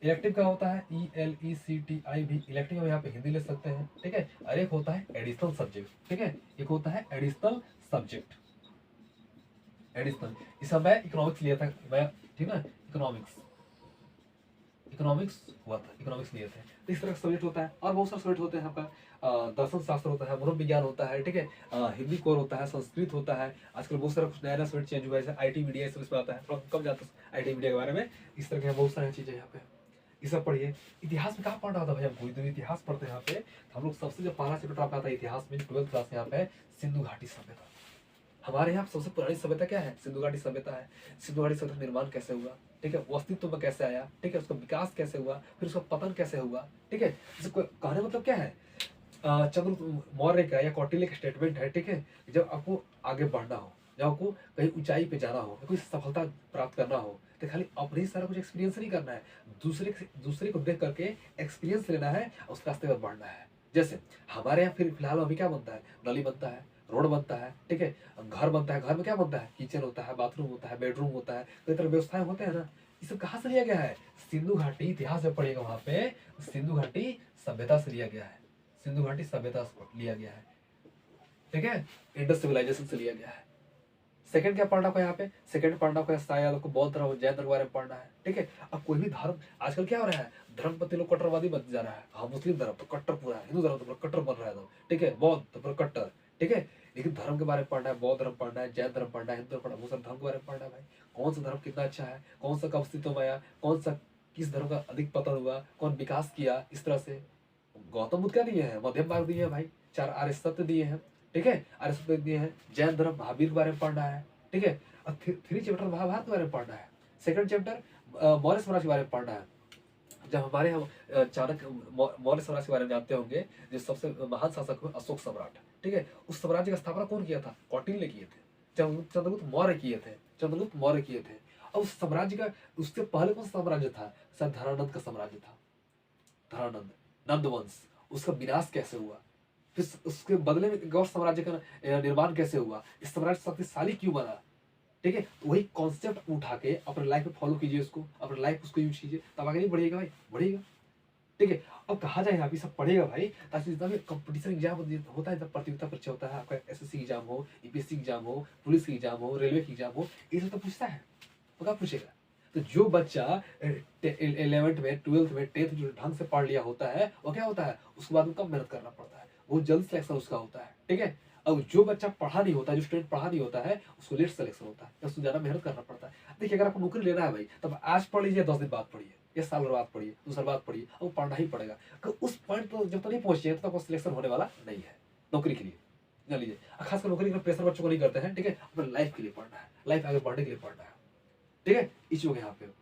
इलेक्टिव का होता है ELECTI भी, इलेक्टिव में यहाँ पे हिंदी ले सकते हैं, ठीक है। और एक होता है एडिशनल सब्जेक्ट, ठीक है। एक होता है एडिशनल सब्जेक्ट, एडिशनल। इस समय इकोनॉमिक्स लिया था मैं, ठीक है। इकोनॉमिक्स, इकोनॉमिक्स हुआ था, इकोनॉमिक्स लिए थे। तो इस तरह का सब्जेक्ट होता है, और बहुत सारे सब्जेक्ट होते हैं आपका। दर्शन शास्त्र होता है, मनोविज्ञान होता है, ठीक है। हिंदी कोर होता है, संस्कृत होता है। आजकल बहुत सारा कुछ नया नया सब्जेक्ट चेंज हुआ है, जैसे IT मीडिया, इसमें आता है, थोड़ा कम जाता है IT मीडिया के बारे में। इस तरह के बहुत सारी चीजें यहाँ पे, ये सब पढ़िए। इतिहास में कहाँ पढ़ रहा था भाई, हम कोई तो इतिहास पढ़ते हैं यहाँ पे। हम लोग सबसे जो पहला चैप्टर आपका आता है इतिहास में 12th क्लास में, यहाँ पे सिंधु घाटी सभ्यता। हमारे यहाँ सबसे पुरानी सभ्यता क्या है, सिंधु घाटी सभ्यता है। सिंधु घाटी सभ्यता का निर्माण कैसे हुआ, ठीक है, वो अस्तित्व में कैसे आया, ठीक है, उसका विकास कैसे हुआ, फिर उसका पतन कैसे हुआ, ठीक है। इसको कहने मतलब क्या है, चंद्र मौर्य का या कौटिल्य का स्टेटमेंट है, ठीक है। जब आपको आगे बढ़ना हो, जब आपको कहीं ऊंचाई पे जाना हो, कोई सफलता प्राप्त करना हो, तो खाली अपने ही सारा कुछ एक्सपीरियंस नहीं करना है, दूसरे को देख करके एक्सपीरियंस लेना है, उस रास्ते पर बढ़ना है। जैसे हमारे यहाँ फिर फिलहाल अभी क्या बनता है, नली बनता है, रोड बनता है, ठीक है। घर बनता है, घर में क्या बनता है, किचन होता है, बाथरूम होता है, बेडरूम होता है, कई तरह व्यवस्थाएं होते हैं ना। ये सब कहाँ से लिया गया है, सिंधु घाटी, इतिहास में पढ़िएगा वहां पे, सिंधु घाटी सभ्यता से लिया गया है। सिंधु घाटी सभ्यता से लिया गया है, ठीक है। इंडस सिविलाइजेशन से लिया गया है। सेकंड क्या पढ़ना को यहाँ पे, सेकंड पढ़ना को शायद आपको बौद्ध धर्म, जैन धर्म के बारे में पढ़ना है, ठीक है। अब कोई भी धर्म, आजकल क्या हो रहा है, धर्म प्रति लोग कट्टरवादी बन जा रहा है। हाँ, मुस्लिम धर्म तो कट्टर पूरा है, हिंदू धर्म तो पूरा कट्टर बन रहा है तो, ठीक है, बौद्ध तो पूरा कट्टर, ठीक है। लेकिन धर्म के बारे में पढ़ना है, बौद्ध धर्म पढ़ना है, जैन धर्म पढ़ना है, हिंदू धर्म पढ़ना है, मुसलमान धर्म के बारे में पढ़ना है भाई। कौन सा धर्म कितना अच्छा है, कौन सा कब अस्तित्व में आया, कौन सा किस धर्म का अधिक पतन हुआ, कौन विकास किया, इस तरह से। गौतम बुद्ध क्या दिए हैं, मध्यम मार्ग दिए हैं भाई, 4 आर्य सत्य दिए हैं, ठीक है, आर्य सत्य दिए हैं। जैन धर्म महावीर के बारे में पढ़ना है, ठीक है। और 3 चैप्टर महाभारत के बारे में पढ़ना है। सेकंड चैप्टर मौर्य साम्राज्य के बारे में पढ़ना है। जब हमारे हम चाणक्य मौर्य साम्राज्य के बारे में जानते होंगे, जो सबसे महान शासक हुए अशोक सम्राट, ठीक है। उस साम्राज्य का स्थापना कौन किया था, कौटिल्य किए थे, चंद्रगुप्त मौर्य किए थे, चंद्रगुप्त मौर्य किए थे। और उस साम्राज्य का, उससे पहले कौन सा साम्राज्य था, सर धनानंद का साम्राज्य था, धनानंद, नंदवंश। उसका विनाश कैसे हुआ, फिर उसके बदले में गौड़ साम्राज्य का निर्माण कैसे हुआ, इस साम्राज्य शक्तिशाली क्यों बना, ठीक है। तो वही कॉन्सेप्ट उठा के अपने लाइफ में फॉलो कीजिए, उसको अपने लाइफ उसको यूज कीजिए, तब आगे नहीं बढ़िएगा भाई, बढ़िएगा, ठीक है। अब कहा जाए अभी सब पढ़ेगा भाई, ताकि जितना भी कंपटीशन एग्जाम होता है, जब प्रतियोगिता परीक्षा होता है, आपका SSC एग्जाम हो, UPSC एग्जाम हो, पुलिस की एग्जाम हो, रेलवे की एग्जाम हो, ये सब तो पूछता है, तो क्या पूछेगा। तो जो बच्चा 11th में, 12th में, 10th जो ढंग से पढ़ लिया होता है, वो क्या होता है, उसके बाद में कम मेहनत करना पड़ता है, वो जल्द सिलेक्शन उसका होता है, ठीक है। अब जो बच्चा पढ़ा नहीं होता, जो स्टूडेंट पढ़ा नहीं होता है, उसको लेट सिलेक्शन होता है, उसको ज्यादा मेहनत करना पड़ता है। देखिए, अगर आपको नौकरी लेना है भाई, तब आज पढ़ लीजिए, 10 दिन बाद पढ़िए, या साल भर बाद पढ़िए, 2 साल बाद पढ़िए, अब पढ़ना ही पड़ेगा। उस पॉइंट पर जब तक नहीं पहुंचे, तब तक सिलेक्शन होने वाला नहीं है नौकरी के लिए, जान लीजिए। खासकर नौकरी का प्रेशर बच्चों को नहीं करते हैं, ठीक है। अपने लाइफ के लिए पढ़ना है, लाइफ आगे बढ़ने के लिए पढ़ना है, ठीक है। इस चीज़ों के यहाँ पे,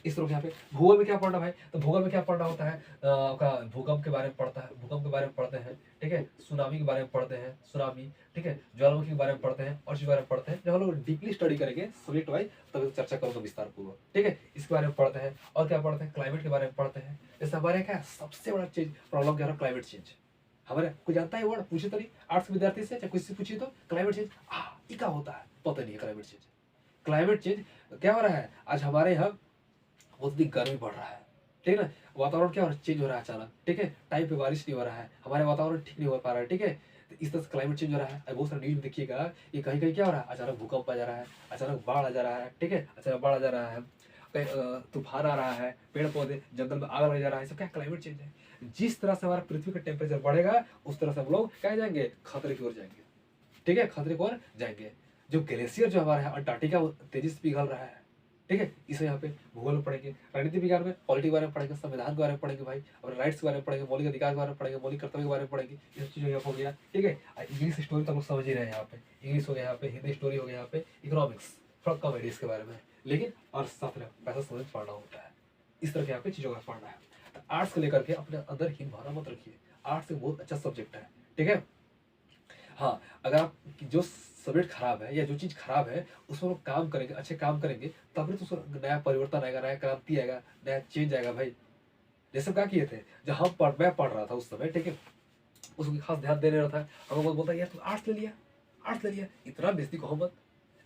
इस तरह यहाँ पे भूगोल में क्या पढ़ना भाई, तो भूगोल में क्या पढ़ना होता है, आपका भूकंप के बारे में पढ़ता है, भूकंप के बारे में पढ़ते हैं, ठीक है। सुनामी के बारे में पढ़ते हैं, सुनामी, ठीक है। ज्वालामुखी के बारे में पढ़ते हैं, और चीज के बारे में पढ़ते हैं। जब हम लोग डीपली स्टडी करेंगे सब्जेक्ट वाइज, तब तो चर्चा करूंगा विस्तार पूर्वक, ठीक है। इसके बारे में पढ़ते हैं। और क्या पढ़ते हैं, क्लाइमेट के बारे में पढ़ते हैं। जैसे हमारे क्या सबसे बड़ा चीज प्रॉब्लम क्या है, क्लाइमेट चेंज। हमारे कोई जानता है वर्ड, पूछे तो नहीं, आर्ट्स विद्यार्थी से चाहे किसी से पूछिए तो क्लाइमेट चेंज ये क्या होता है, पता नहीं है क्लाइमेट चेंज। क्लाइमेट चेंज क्या हो रहा है, आज हमारे यहाँ बहुत अधिक गर्मी बढ़ रहा है, ठीक है ना। वातावरण क्या हो रहा है, चेंज हो रहा है अचानक, ठीक है, टाइम पे बारिश नहीं हो रहा है, हमारे वातावरण ठीक नहीं हो पा रहा है, ठीक है। तो इस तरह से क्लाइमेट चेंज हो रहा है। अब बहुत सारे न्यूज में देखिएगा, ये कहीं कहीं क्या हो रहा है, अचानक भूकंप आ जा रहा है, अचानक बाढ़ आ जा रहा है, ठीक है, अचानक बाढ़ आ जा रहा है, कहीं तूफान आ रहा है, पेड़ पौधे जंगल में आग लग जा रहा है, सब क्या क्लाइमेट चेंज है। जिस तरह से हमारा पृथ्वी का टेम्परेचर बढ़ेगा, उस तरह से हम लोग क्या जाएंगे, खतरे की ओर जाएंगे, ठीक है, खतरे की ओर जाएंगे। जो ग्लेशियर जो हमारा है अंटार्कटिका, वो तेजी से पिघल रहा है, ठीक है। इसे यहाँ पे भूगोल में पढ़ेंगे, राजनीति विज्ञान में पॉलिटी के बारे में पढ़ेंगे, संविधान के बारे में पढ़ेंगे भाई, और राइट्स के बारे में पढ़ेंगे, मौलिक अधिकार के बारे में पढ़ेंगे, मौलिक कर्तव्य के बारे में पढ़ेंगे। ये सब चीज़ें यहाँ हो गया, ठीक है। इंग्लिश स्टोरी तो लोग समझ ही रहे हैं, यहाँ पे इंग्लिश हो गया, यहाँ पे हिंदी स्टोरी हो गया, यहाँ पे इकोनॉमिक्स, थोड़ा कम है इसके बारे में, लेकिन अर्थशास्त्र पैसा समझ पढ़ना होता है, इस तरह के यहाँ पे चीज़ों का पढ़ना है। तो आर्ट्स को लेकर के अपने अंदर हीन भावना मत रखिए, आर्ट्स एक बहुत अच्छा सब्जेक्ट है, ठीक है। हाँ, अगर आप जो सब्जेक्ट खराब है या जो चीज़ खराब है उसमें लोग काम करेंगे, अच्छे काम करेंगे, तब तो उसमें नया परिवर्तन आएगा, नया क्रांति आएगा, नया चेंज आएगा भाई। जैसे क्या किए थे, जब मैं पढ़ रहा था उस समय, ठीक है, उसको खास ध्यान दे नहीं रहा था, हम लोग बोलता यार तू आर्ट्स ले लिया, आर्ट्स ले लिया, इतना बेइज्जती कहो मत।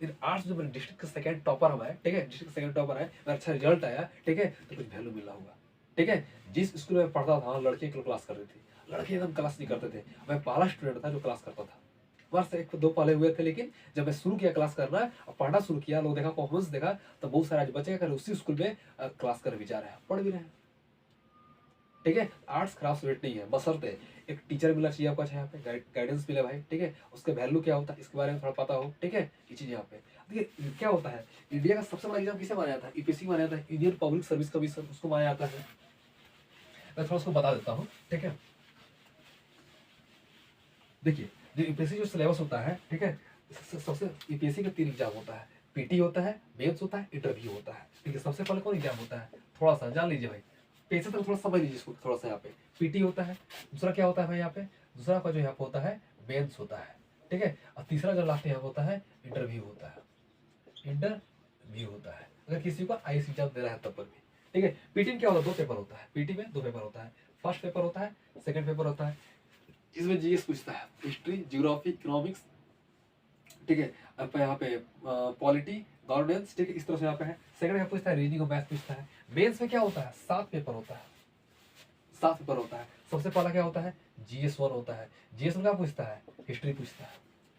लेकिन आर्ट्स जो मेरे डिस्ट्रिक्ट का सेकंड टॉपर हम आए, ठीक है, डिस्ट्रिक्ट सेकंड टॉपर आए, मेरा अच्छा रिजल्ट आया, ठीक है, तो कुछ वैल्यू मिला होगा, ठीक है। जिस स्कूल में पढ़ता था लड़के की क्लास कर रही थी, लड़के एकदम क्लास नहीं करते थे, मैं पहला स्टूडेंट था जो क्लास करता था। वर्ष से एक दो पहले हुए थे, लेकिन जब मैं शुरू किया क्लास करना और पढ़ना शुरू किया, लोग देखा परफॉर्मेंस देखा, तो बहुत सारे आज बच्चे क्या उसी स्कूल में क्लास कर भी जा रहे हैं, पढ़ भी रहे हैं, ठीक है। आर्ट्स खराब सब्जेक्ट नहीं है, बशर्ते एक टीचर मिलना चाहिए आपको, अच्छा यहाँ पे गाइडेंस मिले भाई, ठीक है, उसके वैल्यू क्या होता है इसके बारे में थोड़ा पता हो, ठीक है। ये चीज यहाँ पे देखिए क्या होता है, इंडिया का सबसे बड़ा एग्जाम किसे माना जाता है, यूपीएससी माना जाता है, इंडियन पब्लिक सर्विस कमीशन, उसको माना जाता है। मैं थोड़ा उसको बता देता हूँ, ठीक है। देखिए जो यूपीएससी जो सिलेबस होता है, ठीक है, सबसे यूपीएससी का 3 एग्जाम होता है, पीटी होता है, मेंस होता है, इंटरव्यू होता है, ठीक है। सबसे पहले कौन एग्जाम होता है, थोड़ा सा जान लीजिए भाई, पेशे तक थोड़ा समझ लीजिए इसको थोड़ा सा। यहाँ पे पीटी होता है, दूसरा क्या होता है भाई, यहाँ पे दूसरा का जो यहाँ पे होता है मेंस होता है, ठीक है, और तीसरा जो लास्ट यहाँ होता है इंटरव्यू होता है, इंटरव्यू होता है, अगर किसी को आईएएस एग्जाम दे रहा है तब पर भी, ठीक है। पीटी में क्या होता है, 2 पेपर होता है, पीटी में 2 पेपर होता है, फर्स्ट पेपर होता है, सेकंड पेपर होता है। इसमें जीएस पूछता है, हिस्ट्री, ज्योग्राफी, इकोनॉमिक्स, ठीक है। अब यहाँ पे पॉलिटी, गवर्नेंस, ठीक है, इस तरह से यहाँ पे है। सेकंड में पूछता है रीजनिंग और मैथ पूछता है। मेंस में क्या होता है, 7 पेपर होता है, 7 पेपर होता है। सबसे पहला क्या होता है, जीएस 1 होता है, जीएस में क्या पूछता है, हिस्ट्री पूछता है,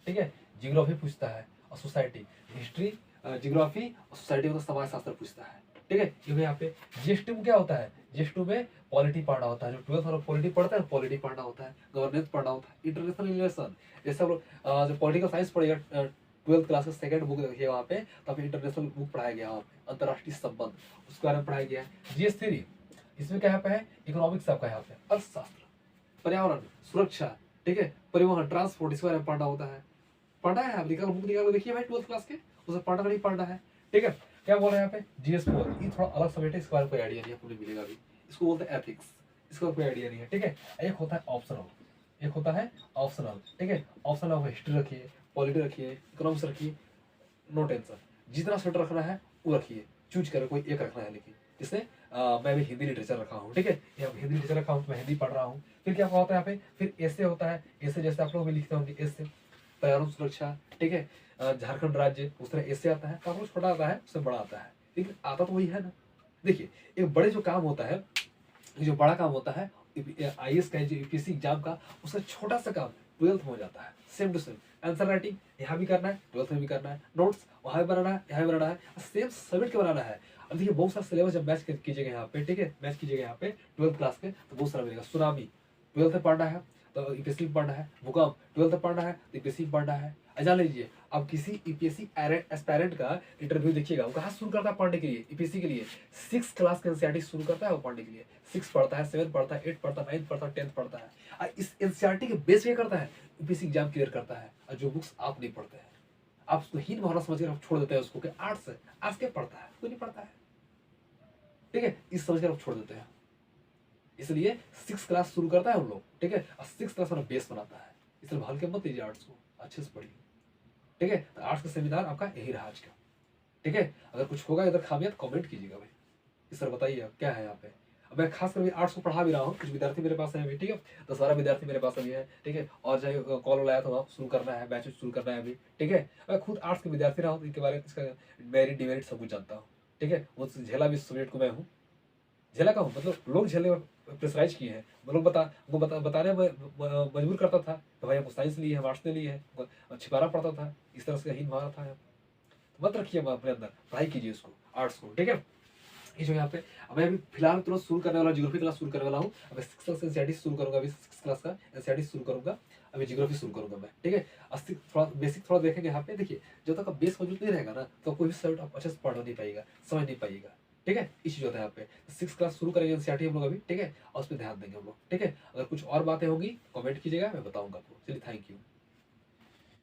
ठीक है, ज्योग्राफी पूछता है और सोसाइटी, हिस्ट्री, ज्योग्राफी और सोसाइटी मतलब समाज शास्त्र पूछता है, ठीक है। ये यहाँ पे जीएस2 में क्या होता है, जीएस2 में पॉलिटी पढ़ना होता है, जो 12th वाला पॉलिटी पढ़ता है पॉलिटी पढ़ना होता है, गवर्नेंस पढ़ना होता है, इंटरनेशनल रिलेशन, जैसे हम लोग जो पॉलिटिकल साइंस पढ़ेगा 12th क्लास का सेकंड बुक देखिए वहाँ पे, तब इंटरनेशनल बुक पढ़ाया गया, वहाँ पे अंतर्राष्ट्रीय संबंध उसके बारे में पढ़ाया गया है। जीएस3 इसमें क्या यहाँ पे है, इकोनॉमिक्स आपका यहाँ पे, अर्थशास्त्र, पर्यावरण, सुरक्षा, ठीक है, परिवहन, ट्रांसपोर्ट, इसके बारे में पढ़ना होता है। पढ़ना है, आप निकाल बुक निकाल देखिए भाई 12th क्लास के, उसे पढ़ना नहीं पढ़ना है, ठीक है। क्या बोल रहे हैं यहाँ पे, जीएस4 ये थोड़ा अलग सब्जेक्ट है, इसके बारे में कोई आइडिया नहीं आपको मिलेगा अभी, इसको बोलते हैं एथिक्स, इसका कोई आइडिया नहीं है, ठीक है। एक होता है ऑप्शनल, एक होता है ऑप्शनल, ठीक है। ऑप्शनल आप हिस्ट्री रखिए, पॉलिटी रखिए, इकोनॉमिक्स रखिए, नो टेंशन, जितना सब्जेक्ट रखना है वो रखिए, चूज करें कोई एक रखना है। लेकिन जैसे मैं भी हिंदी लिटरेचर रखा हूँ, ठीक है, या हिंदी लिटरेचर रखा हूँ तो मैं हिंदी पढ़ रहा हूँ। फिर क्या होता है यहाँ पे, फिर ऐसे होता है, ऐसे जैसे आप लोग भी लिखते होंगे ऐसे, पर्यावरण सुरक्षा, ठीक है, झारखंड राज्य, उस तरह ऐसे आता है, काफी छोटा आता है, उससे बड़ा आता है, लेकिन आता तो वही है ना। देखिए एक बड़े जो काम होता है, जो बड़ा काम होता है आईएएस का, जो यूपीएससी एग्जाम का, उसका छोटा सा काम 12th में हो जाता है, same to same. Answer writing यहाँ भी करना है, 12th में भी करना है, नोट्स वहाँ भी बनाना है, यहाँ भी बनाना है, सेम सब्जेक्ट के बनाना है। अब देखिए बहुत सारा सिलेबस जब मैच कीजिएगा यहाँ पे, ठीक है, मैच कीजिएगा यहाँ पे 12th क्लास के, तो बहुत सारा मिलेगा। सुनामी 12th में पढ़ना है तो यूपीएससी में पढ़ना है, भूकंप 12th में पढ़ना है तो यूपीएससी में पढ़ना है। जान लीजिए अब किसी यूपीएससी एस्पायरेंट का इंटरव्यू देखिएगा, वो कहाँ शुरू करता है पढ़ने के लिए, यूपीएससी के लिए 6 क्लास के एनसीईआरटी शुरू करता है वो पढ़ने के लिए। 6 पढ़ता है, 7 पढ़ता है, 8 पढ़ता है, 9 पढ़ता है, 10th पढ़ता है, और इस एनसीईआरटी के बेस पे करता है यूपीएससी एग्जाम क्लियर करता है। और जो बुक्स आप नहीं पढ़ते हैं, आप उसको हीन भावना समझकर आप छोड़ देते हैं उसको, कि आर्ट्स है, आर्ट्स क्या पढ़ता है, कोई नहीं पढ़ता है, ठीक है, इस समझकर आप छोड़ देते हैं। इसलिए 6 क्लास शुरू करता है हम लोग, ठीक है, और 6 क्लास वाला बेस बनाता है। इसलिए भाल के मत दीजिए आर्ट्स को, अच्छे से पढ़िए, ठीक है। तो आर्ट्स का सेमिनार आपका यही रहा आज का, ठीक है। अगर कुछ होगा इधर खामियां तो कमेंट कीजिएगा भाई, कि सर बताइए आप क्या है यहाँ पे। अब मैं खास करके आर्ट्स को पढ़ा भी रहा हूँ, कुछ विद्यार्थी मेरे पास है अभी, ठीक है, 10-12 विद्यार्थी मेरे पास अभी है, ठीक है। और चाहे कॉल लाया तो आप शुरू करना है, बैच शुरू करना है अभी, ठीक है। मैं खुद आर्ट्स के विद्यार्थी रहा हूँ, तो इनके बारे में इसका मेरिट डिमेरिट सब कुछ जानता हूँ, ठीक है, वो झेला भी सब्जेक्ट को मैं हूँ, झेला का हूँ, मतलब लोग झेलने में प्रेशराइज किए हैं, वो लोग बताने में मजबूर करता था कि भाई हमको साइंस लिए है, आर्ट्स ने लिए है, हमको छिपाना पड़ता था, इस तरह से हीन भावना था। तो मत रखिए अपने अंदर, पढ़ाई कीजिए उसको, आर्ट्स को, ठीक है। ये जो यहाँ पे अब मैं अभी फिलहाल तुरंत शुरू करने वाला ज्योग्राफी क्लास शुरू करने वाला हूँ। अब 6 क्लास एनसीईआरटी शुरू करूंगा, अभी 6 क्लास का एनसीईआरटी शुरू करूंगा, अभी ज्योग्राफी शुरू करूंगा मैं, ठीक है। अस्सी थोड़ा बेसिक थोड़ा देखेंगे यहाँ पे। देखिए जब तक बेस मौजूद नहीं रहेगा ना, तो कोई भी सब्जेक्ट आप अच्छे से पढ़ नहीं पाएगा, समझ नहीं पाइएगा, ठीक है। इस चीज होता है यहाँ पे। 6 क्लास शुरू करेंगे एनसीईआरटी हम लोग अभी, ठीक है, और उस पर ध्यान देंगे हम लोग, ठीक है। अगर कुछ और बातें होंगी कमेंट कीजिएगा, मैं बताऊंगा आपको। चलिए, थैंक यू।